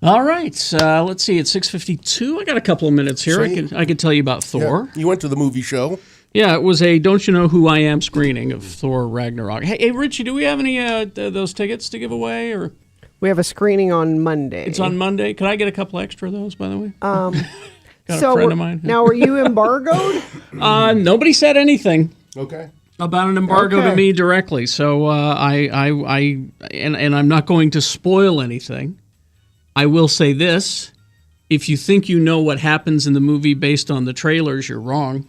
All right, let's see. It's 6:52. I got a couple of minutes here. I can tell you about Thor. Yeah. You went to the movie show. Yeah, it was a Don't You Know Who I Am screening of Thor Ragnarok. Hey, Richie, do we have any those tickets to give away? Or we have a screening on Monday. It's on Monday. Can I get a couple extra of those, by the way? Got a friend of mine. Now, are you embargoed? Nobody said anything. Okay. About an embargo to me directly, so I'm not going to spoil anything. I will say this: if you think you know what happens in the movie based on the trailers, you're wrong.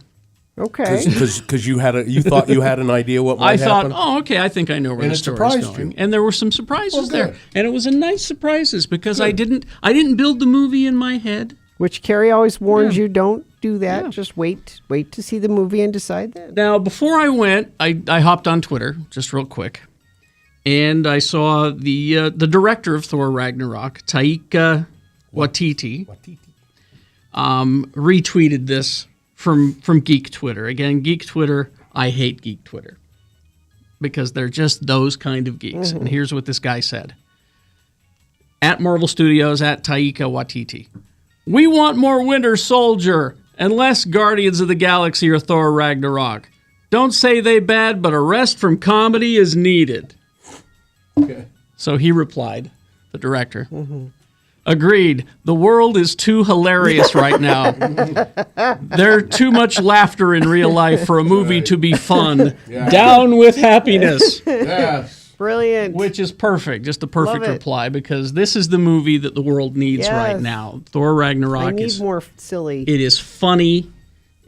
Okay. Because you thought you had an idea what might happen. I think I know where the story is going. And there were some surprises there, and it was a nice surprises because I didn't build the movie in my head. Which Carrie always warns you, don't do that. Yeah. Just wait to see the movie and decide that. Now, before I went, I hopped on Twitter just real quick, and I saw the director of Thor Ragnarok, Taika Waititi, retweeted this from Geek Twitter. Again, Geek Twitter, I hate Geek Twitter because they're just those kind of geeks. And here's what this guy said. At Marvel Studios, at Taika Waititi. We want more Winter Soldier and less Guardians of the Galaxy or Thor Ragnarok. Don't say they bad, but a rest from comedy is needed. Okay. So he replied, the director. Agreed. The world is too hilarious right now. There's too much laughter in real life for a movie to be fun. Yeah. Down with happiness. Yes. Brilliant. Which is perfect. Just the perfect reply because this is the movie that the world needs right now. Thor Ragnarok is more silly. It is funny.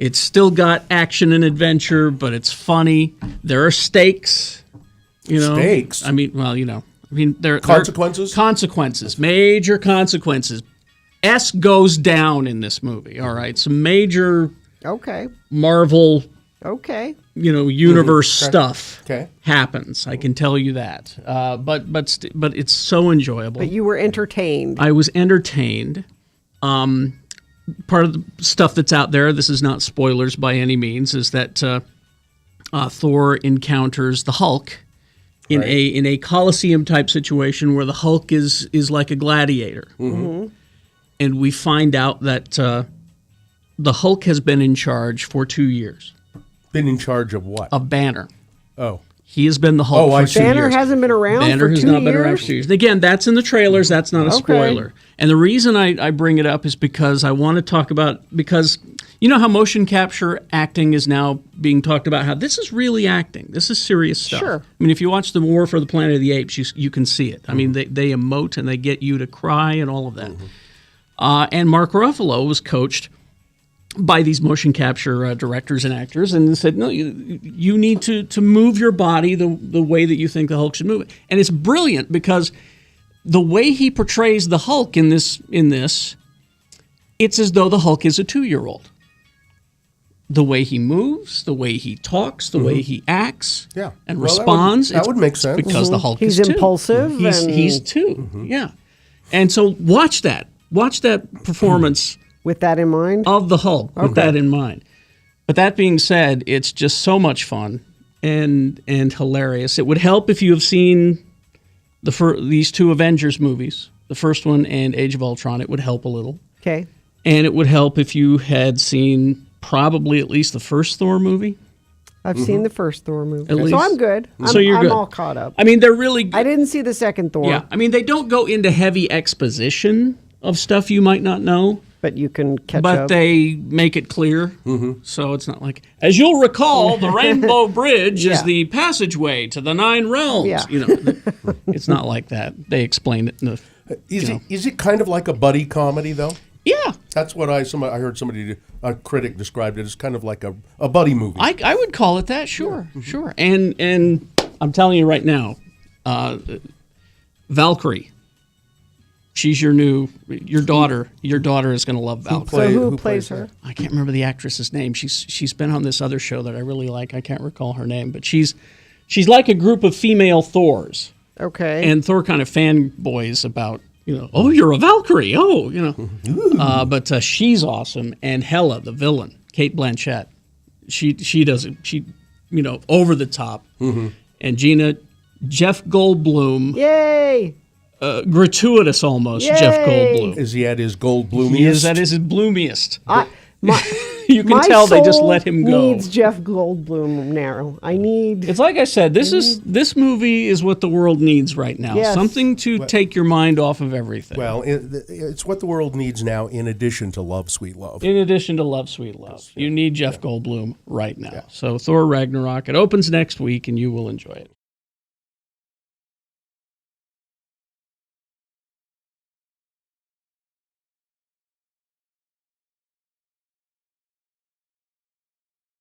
It's still got action and adventure, but it's funny. There are stakes. Stakes? There are consequences, major consequences. S goes down in this movie, all right? Some major Marvel universe stuff happens. I can tell you that. But it's so enjoyable. But you were entertained. I was entertained. Part of the stuff that's out there, this is not spoilers by any means, is that Thor encounters the Hulk in a Colosseum type situation where the Hulk is like a gladiator. And we find out that the Hulk has been in charge for 2 years. Been in charge of what? Of Banner. Oh. He has been the Hulk for 2 years. Banner hasn't been around for 2 years? Banner has not been around for 2 years. And again, that's in the trailers. That's not a spoiler. And the reason I bring it up is because I want to talk about, because you know how motion capture acting is now being talked about, how this is really acting. This is serious stuff. Sure. I mean, if you watch the War for the Planet of the Apes, you can see it. I mean, they emote and they get you to cry and all of that. And Mark Ruffalo was coached by these motion capture directors and actors, and said, no, you need to move your body the way that you think the Hulk should move it. And it's brilliant because the way he portrays the Hulk in this, it's as though the Hulk is a 2-year-old. The way he moves, the way he talks, the way he acts and responds. That would make sense. Because the Hulk is 2. He's impulsive. He's 2, yeah. And so watch that performance with that in mind? Of the Hulk, with that in mind. But that being said, it's just so much fun and hilarious. It would help if you have seen these 2 Avengers movies, the first one and Age of Ultron. It would help a little. Okay. And it would help if you had seen probably at least the first Thor movie. I've seen the first Thor movie. So I'm good. I'm all caught up. I mean, they're really... I didn't see the second Thor. Yeah. I mean, they don't go into heavy exposition of stuff you might not know. But you can catch up. But they make it clear. So it's not like, as you'll recall, the Rainbow Bridge is the passageway to the 9 realms. Yeah. It's not like that. They explain it. Is it kind of like a buddy comedy, though? Yeah. That's what I heard a critic described it as kind of like a buddy movie. I would call it that, sure. And I'm telling you right now, Valkyrie. She's your daughter. Your daughter is going to love Valkyrie. So who plays her? I can't remember the actress's name. She's been on this other show that I really like. I can't recall her name, but she's like a group of female Thors. Okay. And Thor kind of fanboys about, oh, you're a Valkyrie. Oh, but she's awesome. And Hela, the villain, Cate Blanchett, she does it. She, over the top. And Jeff Goldblum. Yay! gratuitous almost, Jeff Yay! Goldblum. Is he at his gold bloomiest? He is at his bloomiest. My, You can my tell they just soul let him go. Needs Jeff Goldblum now. I need. It's like I said, this movie is what the world needs right now. Yes. Something to take your mind off of everything. Well, it's what the world needs now in addition to Love, Sweet Love. In addition to Love, Sweet Love. You need Jeff Goldblum right now. So Thor Ragnarok, it opens next week and you will enjoy it.